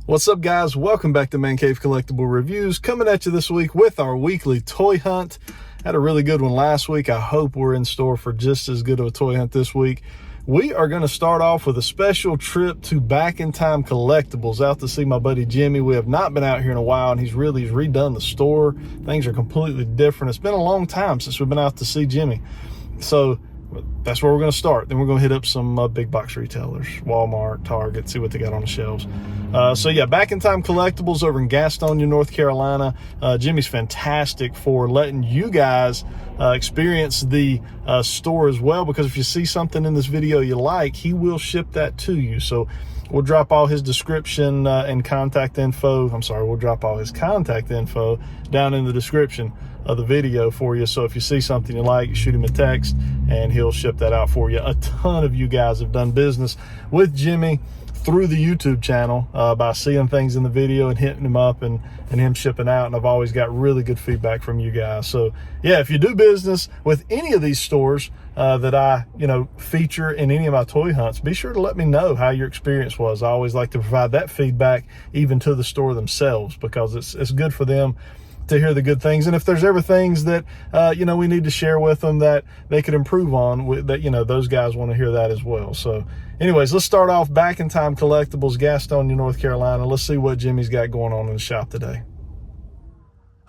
What's up, guys? Welcome back to ManCave Collectible Reviews, coming at you this week with our weekly toy hunt. Had a really good one last week. I hope we're in store for just as good of a toy hunt this week. We are going to start off with a special trip to Back in Time Collectibles, out to see my buddy Jimmy. We have not been out here in a while, and he's redone the store. Things are completely different. It's been a long time since we've been out to see Jimmy. So that's where we're going to start. Then we're going to hit up some big box retailers, Walmart, Target, see what they got on the shelves. So yeah, Back in Time Collectibles over in Gastonia, North Carolina. Jimmy's fantastic for letting you guys experience the store as well, because if you see something in this video you like, he will ship that to you. So we'll drop all his description and contact info. We'll drop all his contact info down in the description of the video for you. So if you see something you like, shoot him a text and he'll ship that out for you. A ton of you guys have done business with Jimmy through the YouTube channel by seeing things in the video and hitting him up and him shipping out. And I've always got really good feedback from you guys. So yeah, if you do business with any of these stores that I, feature in any of my toy hunts, be sure to let me know how your experience was. I always like to provide that feedback even to the store themselves, because it's good for them to hear the good things. And if there's ever things that, we need to share with them that they could improve on, those guys want to hear that as well. So anyways, let's start off Back in Time Collectibles, Gastonia, North Carolina. Let's see what Jimmy's got going on in the shop today.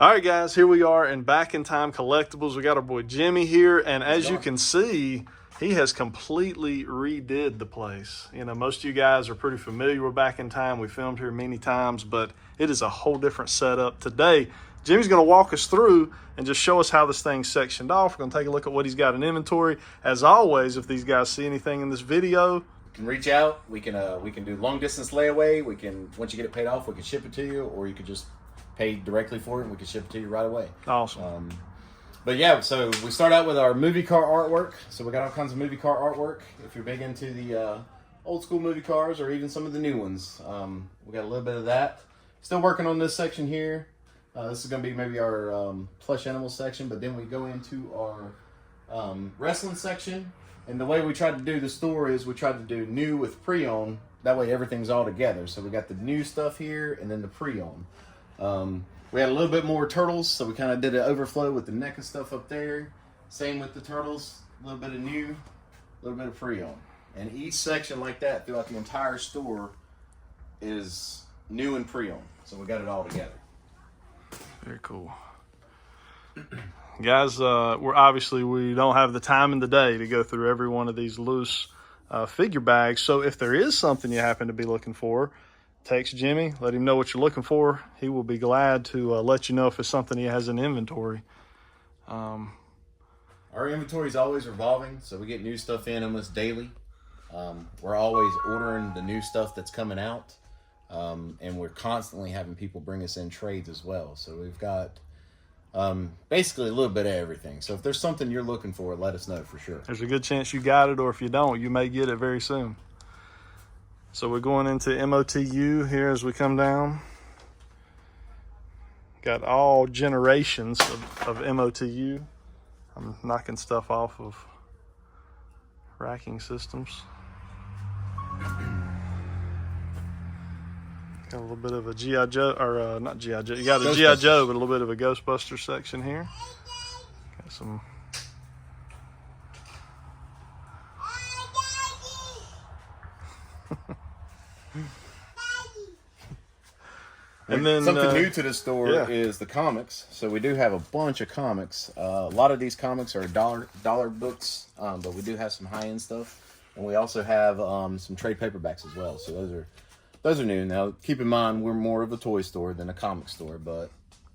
All right, guys, here we are in Back in Time Collectibles. We got our boy Jimmy here, and as you can see, he has completely redid the place. Most of you guys are pretty familiar with Back in Time. We filmed here many times, but it is a whole different setup. Today, Jimmy's going to walk us through and just show us how this thing's sectioned off. We're going to take a look at what he's got in inventory. As always, if these guys see anything in this video, you can reach out. We can do long distance layaway. We can, once you get it paid off, we can ship it to you, or you could just pay directly for it and we can ship it to you right away. Awesome. But yeah, so we start out with our movie car artwork. So we got all kinds of movie car artwork. If you're big into the old school movie cars or even some of the new ones, we got a little bit of that. Still working on this section here. This is going to be maybe our plush animal section, but then we go into our wrestling section. And the way we tried to do the store is we tried to do new with pre-owned. That way everything's all together. So we got the new stuff here and then the pre-owned. We had a little bit more turtles, so we kind of did an overflow with the NECA stuff up there. Same with the turtles, a little bit of new, a little bit of pre-owned. And each section like that throughout the entire store is new and pre-owned. So we got it all together. Very cool. Guys, we don't have the time in the day to go through every one of these loose figure bags. So if there is something you happen to be looking for, text Jimmy, let him know what you're looking for. He will be glad to let you know if it's something he has in inventory. Our inventory is always revolving, so we get new stuff in almost daily. We're always ordering the new stuff that's coming out. And we're constantly having people bring us in trades as well. So we've got basically a little bit of everything. So if there's something you're looking for, let us know for sure. There's a good chance you got it, or if you don't, you may get it very soon. So we're going into MOTU here as we come down. Got all generations of MOTU. I'm knocking stuff off of racking systems. Got a little bit of a G.I. Joe, or not G.I. Joe. You got a G.I. Joe, but a little bit of a Ghostbuster section here. Got some. And then something new to the store is the comics. So we do have a bunch of comics. A lot of these comics are dollar books, but we do have some high-end stuff, and we also have some trade paperbacks as well. So those are new. Now, keep in mind, we're more of a toy store than a comic store, but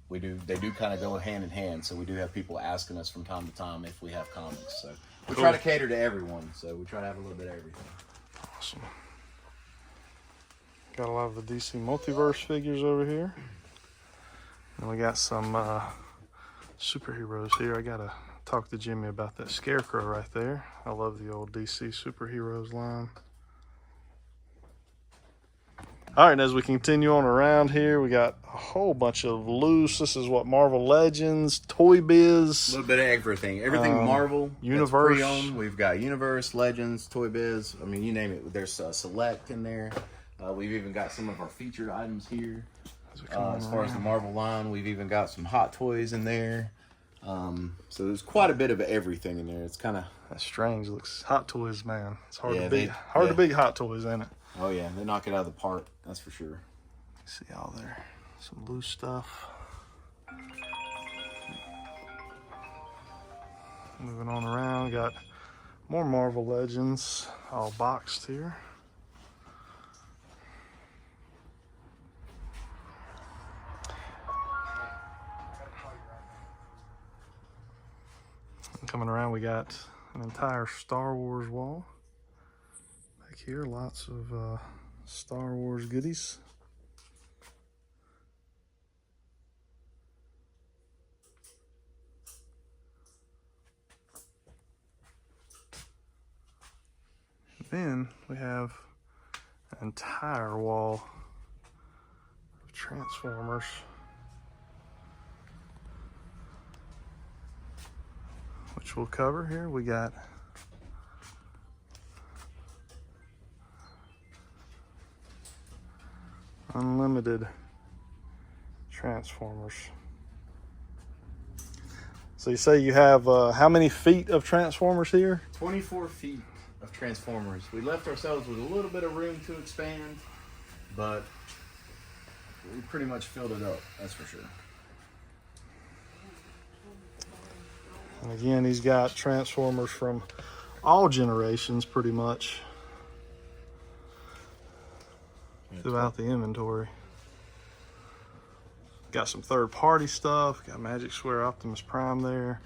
they do kind of go hand in hand. So we do have people asking us from time to time if we have comics. So we try to cater to everyone. So we try to have a little bit of everything. Awesome. Got a lot of the DC Multiverse figures over here. And we got some superheroes here. I got to talk to Jimmy about that Scarecrow right there. I love the old DC superheroes line. All right, and as we continue on around here, we got a whole bunch of loose. This is what, Marvel Legends, Toy Biz. A little bit of everything. Everything Marvel. Universe. We've got Universe, Legends, Toy Biz. I mean, you name it. There's Select in there. We've even got some of our featured items here. As far as the Marvel line, we've even got some Hot Toys in there. So there's quite a bit of everything in there. It's kind of... That's strange. Looks Hot Toys, man. It's hard to beat. Hard to beat Hot Toys, ain't it? Oh yeah, they knock it out of the park. That's for sure. See all there. Some loose stuff. Moving on around, got more Marvel Legends all boxed here. Coming around, we got an entire Star Wars wall. Back here, lots of Star Wars goodies. Then we have an entire wall of Transformers. Which we'll cover here. We got unlimited Transformers. So you say you have how many feet of Transformers here? 24 feet of Transformers. We left ourselves with a little bit of room to expand, but we pretty much filled it up, that's for sure. And again, he's got Transformers from all generations pretty much throughout the inventory. Got some third-party stuff. Got Magic Square Optimus Prime there.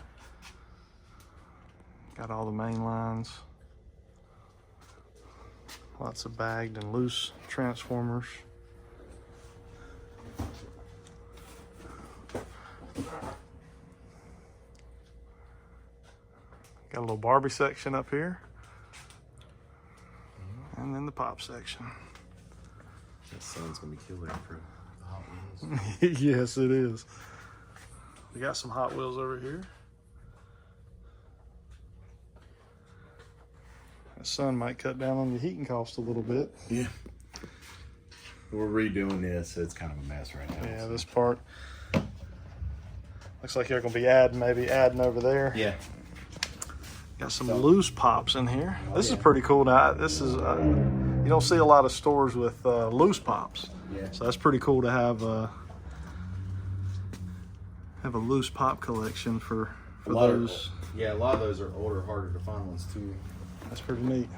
Got all the main lines. Lots of bagged and loose Transformers. Got a little Barbie section up here. And then the Pop section. That sun's gonna be killer for the Hot Wheels. Yes, it is. We got some Hot Wheels over here. The sun might cut down on the heating cost a little bit. Yeah. We're redoing this, so it's kind of a mess right now. Yeah, so this part looks like you're gonna be maybe adding over there. Yeah. Got some loose pops in here. This is pretty cool. Now, this is you don't see a lot of stores with loose pops. Yeah. So that's pretty cool to have a loose pop collection for those. Yeah, a lot of those are older, harder to find ones too. That's pretty neat.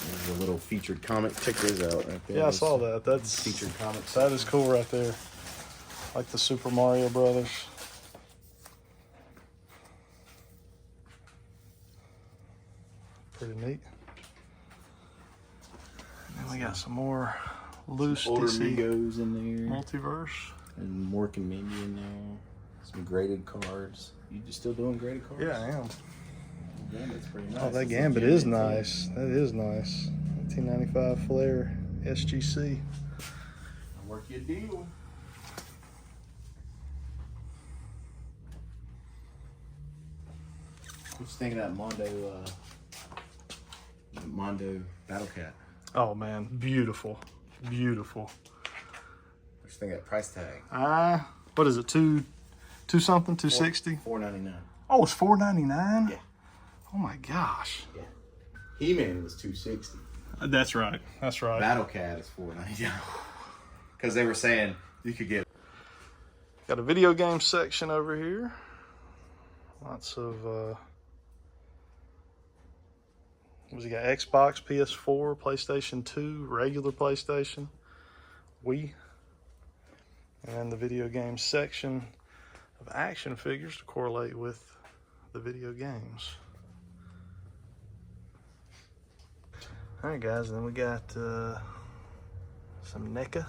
There's a little featured comic. Check those out right there. Yeah, I saw that. That's featured comics. That is cool right there. Like the Super Mario Brothers. Pretty neat. And then we got some more loose older DC Migos in there. Multiverse. And Mork and Mindy in there. Some graded cards. You just still doing graded cards? Yeah, I am. Gambit's pretty nice. Oh, that Gambit is nice. That is nice. 1995 Flair SGC. I'll work you a deal. What you think of that Mondo Battle Cat? Oh man, beautiful, beautiful. What you think of that price tag? What is it? Two something? 260? $4.99. Oh, it's $4.99. Yeah. Oh my gosh. Yeah. He-Man was $260. That's right. That's right. Battle Cat is $4.99. Because they were saying you could get. Got a video game section over here. Lots of. What's he got? Xbox, PS4, PlayStation 2, regular PlayStation, Wii, and then the video game section of action figures to correlate with the video games. All right, guys, and then we got some NECA.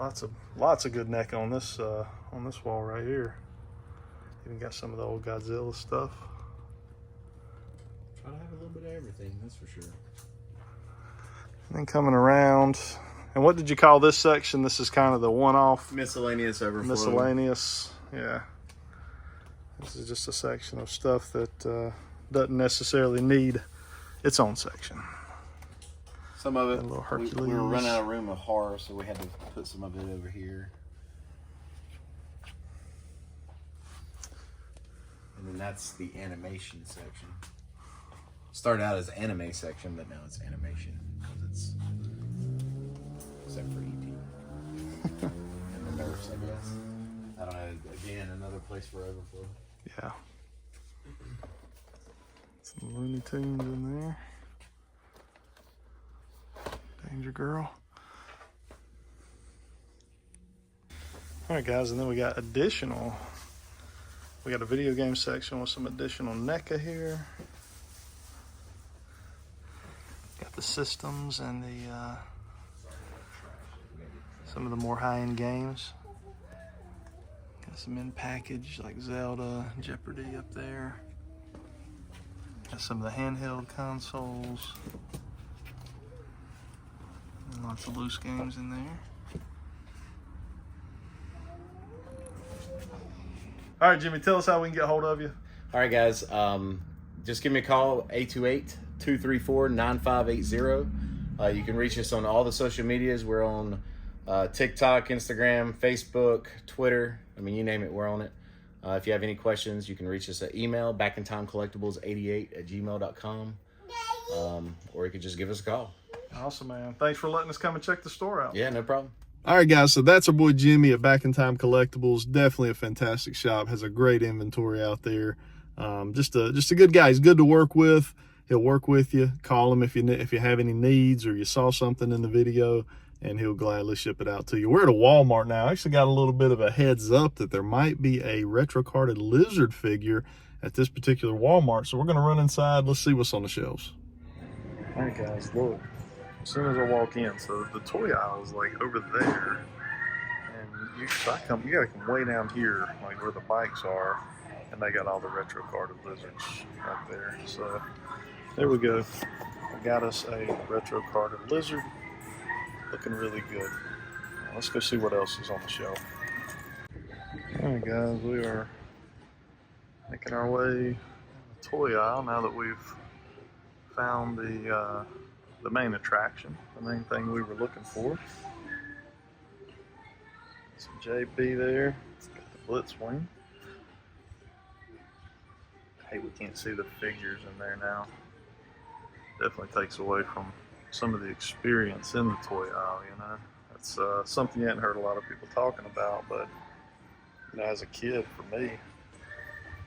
Lots of good NECA on this wall right here. Even got some of the old Godzilla stuff. Try to have a little bit of everything, that's for sure. And then coming around, and what did you call this section? This is kind of the one-off. Miscellaneous overflow. Miscellaneous, yeah. This is just a section of stuff that doesn't necessarily need its own section. Some of it, a little we Hercules. were running out of room of horror, so we had to put some of it over here. And then that's the animation section. Started out as anime section, but now it's animation. It's, except for E.T. and the Nerfs, I guess. I don't know. Again, another place for overflow. Yeah. Some Looney Tunes in there. Danger Girl. All right, guys, and then we got additional. We got a video game section with some additional NECA here. Got the systems and the some of the more high-end games. Got some in package like Zelda, Jeopardy up there. Got some of the handheld consoles. And lots of loose games in there. All right, Jimmy, tell us how we can get a hold of you. All right, guys. Just give me a call, 828-234-9580. You can reach us on all the social medias. We're on TikTok, Instagram, Facebook, Twitter. I mean, you name it, we're on it. If you have any questions, you can reach us at email, backintimecollectibles88@gmail.com. Or you could just give us a call. Awesome, man. Thanks for letting us come and check the store out. Yeah, no problem. All right, guys, so that's our boy Jimmy at Back in Time Collectibles. Definitely a fantastic shop. Has a great inventory out there. Just a good guy. He's good to work with. He'll work with you. Call him if you have any needs or you saw something in the video, and he'll gladly ship it out to you. We're at a Walmart now. I actually got a little bit of a heads up that there might be a retro-carded lizard figure at this particular Walmart. So we're going to run inside. Let's see what's on the shelves. All right, guys, look. As soon as I walk in, so the toy aisle is like over there, and you gotta come way down here, like where the bikes are, and they got all the retro carded lizards right there. So there we go. I got us a retro carded lizard, looking really good. Now, let's go see what else is on the shelf. All right, guys, we are making our way in the toy aisle now that we've found the main attraction, the main thing we were looking for. Some JB there, got the Blitzwing. Hey, we can't see the figures in there now. Definitely takes away from some of the experience in the toy aisle, you know. That's something you hadn't heard a lot of people talking about, but you know, as a kid, for me,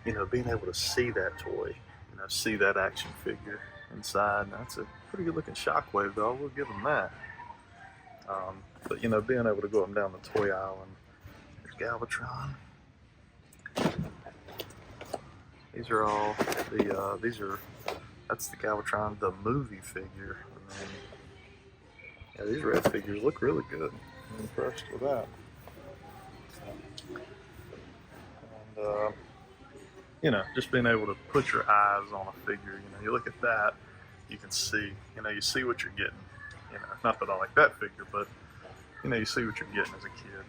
you know, being able to see that toy, you know, see that action figure inside, that's a pretty good looking Shockwave, though. We'll give them that. But you know, being able to go up and down the toy aisle, and there's Galvatron. These are all the that's the Galvatron, the movie figure. And then, yeah, these red figures look really good. I'm impressed with that. And you know, just being able to put your eyes on a figure, you know, you look at that, you can see, you know, you see what you're getting. You know, not that I like that figure, but you know, you see what you're getting as a kid.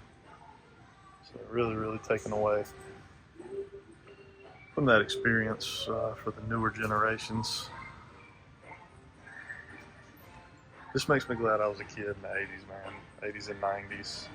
So really, really taken away from that experience for the newer generations. This makes me glad I was a kid in the 80s, man. 80s and 90s.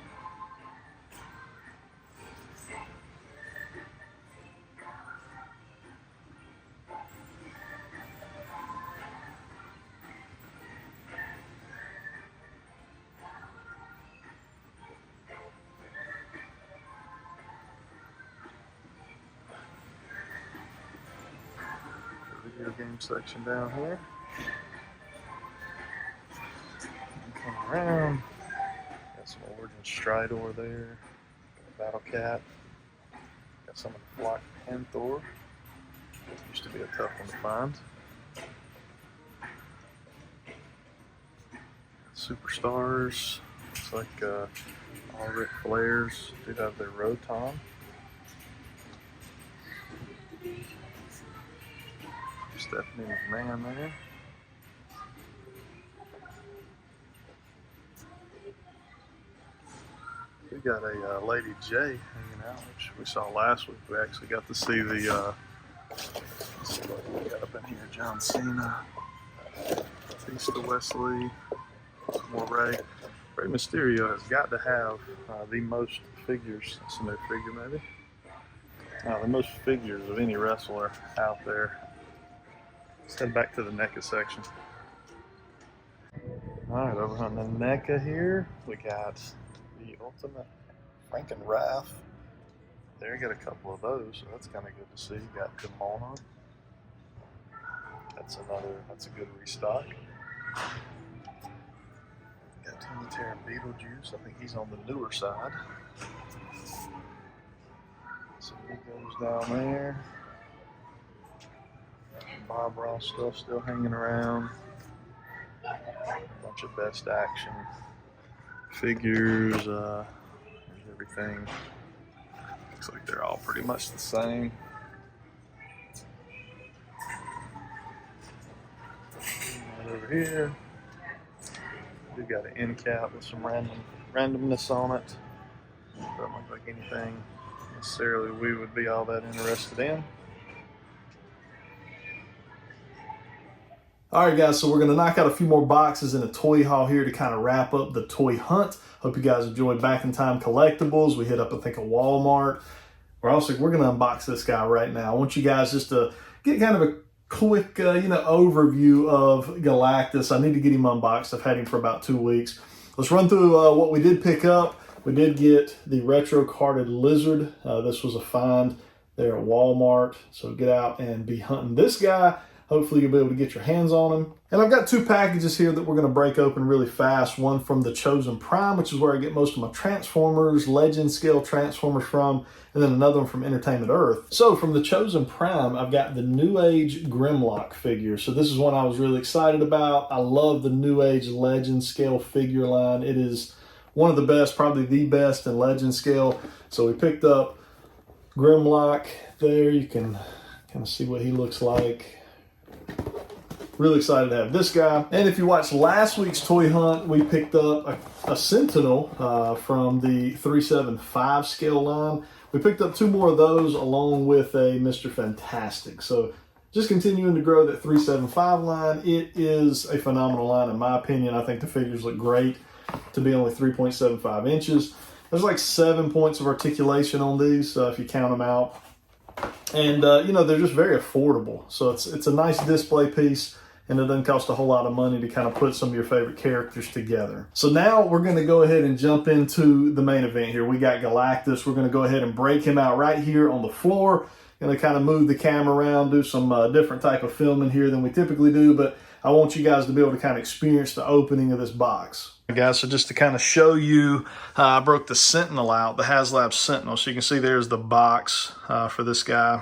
Video game section down here. Come around. Got some Origin Stridor there. Battle Cat. Got some of the Flock Panther. Used to be a tough one to find. Superstars. Looks like all Ric Flairs do have their Rotom. Stephanie McMahon there. We got a Lady J hanging out, which we saw last week. We actually got to see the, let's see what we got up in here. John Cena, Batista Wesley, Some more Rey. Rey Mysterio has got to have the most figures. That's a new figure, maybe. The most figures of any wrestler out there. Let's head back to the NECA section. Alright, over on the NECA here, we got the Ultimate Frankenwrath. There, you got a couple of those, so that's kind of good to see. You got Demona. That's a good restock. Got Tina Terrell and Beetlejuice. I think he's on the newer side. So he goes down there. Bob Ross stuff still hanging around. A bunch of best action figures. There's everything. Looks like they're all pretty much the same. Right over here, we've got an end cap with some randomness on it. Doesn't look like anything necessarily we would be all that interested in. Alright guys, so we're going to knock out a few more boxes in a toy haul here to kind of wrap up the toy hunt. Hope you guys enjoyed Back in Time Collectibles. We hit up, I think, a Walmart. We're going to unbox this guy right now. I want you guys just to get kind of a quick overview of Galactus. I need to get him unboxed. I've had him for about 2 weeks. Let's run through what we did pick up. We did get the retro carded lizard. This was a find there at Walmart. So get out and be hunting this guy. Hopefully you'll be able to get your hands on him. And I've got 2 packages here that we're going to break open really fast. One from the Chosen Prime, which is where I get most of my Transformers, Legend scale Transformers from, and then another one from Entertainment Earth. So from the Chosen Prime, I've got the New Age Grimlock figure. So this is one I was really excited about. I love the New Age Legend scale figure line. It is one of the best, probably the best in Legend scale. So we picked up Grimlock there. You can kind of see what he looks like. Really excited to have this guy. And if you watched last week's toy hunt, we picked up a Sentinel from the 375 scale line. We picked up 2 more of those along with a Mr. Fantastic. So just continuing to grow that 375 line. It is a phenomenal line in my opinion. I think the figures look great to be only 3.75 inches. There's like 7 points of articulation on these if you count them out. And they're just very affordable. So it's a nice display piece. And it doesn't cost a whole lot of money to kind of put some of your favorite characters together. So now we're going to go ahead and jump into the main event here. We got Galactus. We're going to go ahead and break him out right here on the floor. Going to kind of move the camera around, do some different type of filming here than we typically do. But I want you guys to be able to kind of experience the opening of this box. All right, guys, so just to kind of show you, I broke the Sentinel out, the HasLab Sentinel. So you can see there's the box for this guy.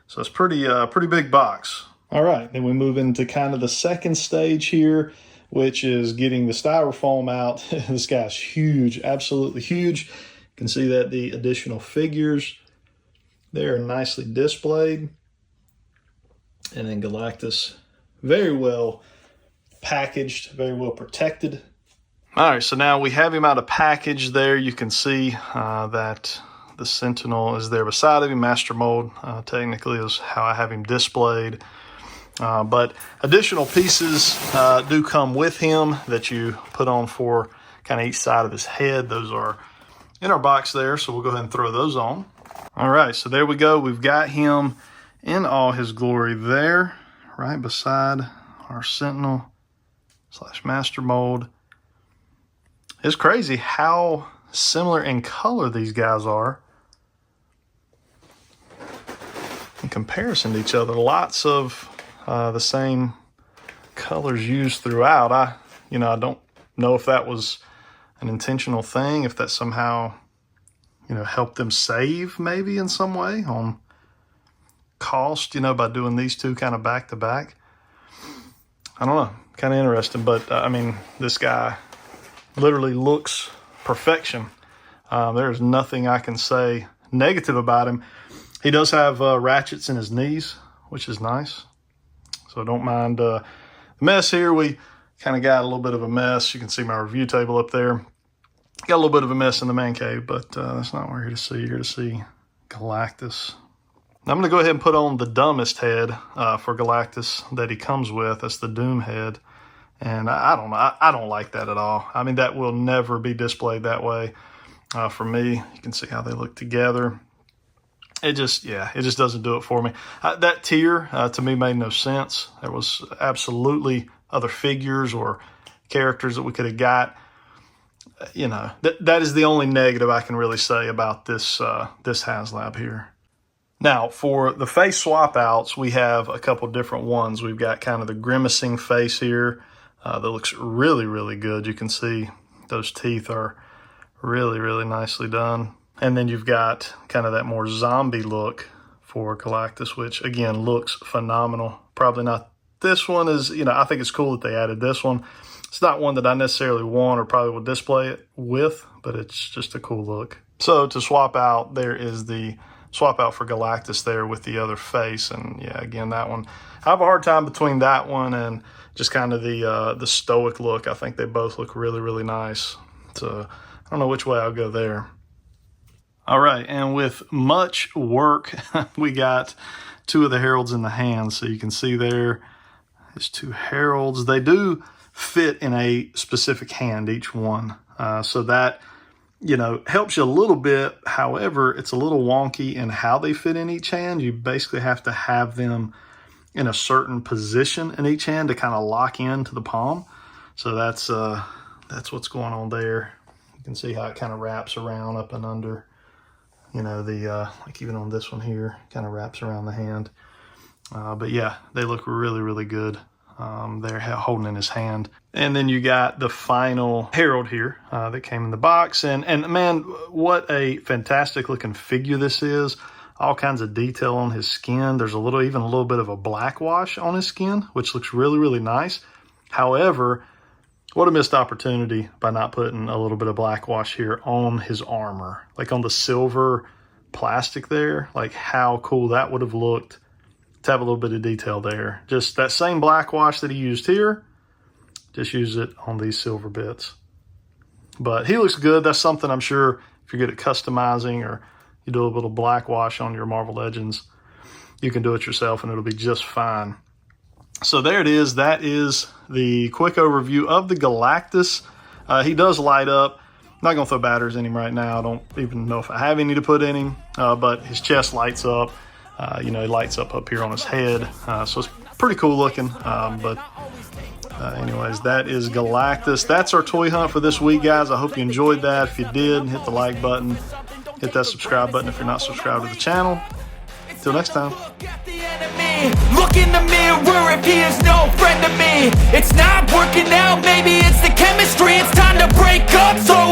So it's pretty big box. All right, then we move into kind of the second stage here, which is getting the styrofoam out. This guy's huge, absolutely huge. You can see that the additional figures, they're nicely displayed. And then Galactus, very well packaged, very well protected. All right, so now we have him out of package there. You can see that the Sentinel is there beside him. Master Mold technically is how I have him displayed. But additional pieces do come with him that you put on for kind of each side of his head. Those are in our box there, so we'll go ahead and throw those on. All right, so there we go. We've got him in all his glory there, right beside our Sentinel / Master Mold. It's crazy how similar in color these guys are in comparison to each other. Lots of the same colors used throughout. I don't know if that was an intentional thing, if that somehow, helped them save maybe in some way on cost, by doing these two kind of back to back. I don't know, kind of interesting, but this guy literally looks perfection. There's nothing I can say negative about him. He does have ratchets in his knees, which is nice. So don't mind the mess here. We kind of got a little bit of a mess. You can see my review table up there. Got a little bit of a mess in the man cave, but that's not what we're here to see. You're here to see Galactus. Now I'm going to go ahead and put on the dumbest head for Galactus that he comes with. That's the Doom head. And I don't know, I don't like that at all. I mean, that will never be displayed that way for me. You can see how they look together. It just doesn't do it for me. That tier to me made no sense. There was absolutely other figures or characters that we could have got. You know, that is the only negative I can really say about this this HasLab here. Now, for the face swap outs, we have a couple different ones. We've got kind of the grimacing face here that looks really, really good. You can see those teeth are really, really nicely done. And then you've got kind of that more zombie look for Galactus, which again looks phenomenal. Probably not this one is, you know, I think it's cool that they added this one. It's not one that I necessarily want or probably will display it with, but it's just a cool look. So to swap out, there is the swap out for Galactus there with the other face. And yeah, again, that one, I have a hard time between that one and just kind of the stoic look. I think they both look really, really nice. So I don't know which way I'll go there. All right, and with much work, we got two of the heralds in the hands. So you can see there, there's two heralds. They do fit in a specific hand, each one. So that, you know, helps you a little bit. However, it's a little wonky in how they fit in each hand. You basically have to have them in a certain position in each hand to kind of lock into the palm. So that's what's going on there. You can see how it kind of wraps around up and under. You know, the like even on this one here, kind of wraps around the hand. But yeah, they look really, really good. They're holding in his hand. And then you got the final herald here that came in the box. And man, what a fantastic looking figure this is. All kinds of detail on his skin. There's even a little bit of a black wash on his skin, which looks really, really nice. However, what a missed opportunity by not putting a little bit of black wash here on his armor. Like on the silver plastic there, like how cool that would have looked to have a little bit of detail there. Just that same black wash that he used here, just use it on these silver bits. But he looks good. That's something I'm sure if you're good at customizing or you do a little black wash on your Marvel Legends, you can do it yourself and it'll be just fine. So there it is. That is the quick overview of the Galactus. He does light up. I'm not going to throw batteries in him right now. I don't even know if I have any to put in him, but his chest lights up. You know, he lights up here on his head. So it's pretty cool looking. Anyways, that is Galactus. That's our toy hunt for this week, guys. I hope you enjoyed that. If you did, hit the like button. Hit that subscribe button if you're not subscribed to the channel. Till next time. Look in the mirror if he is no friend to me. It's not working out, maybe it's the chemistry. It's time to break up, so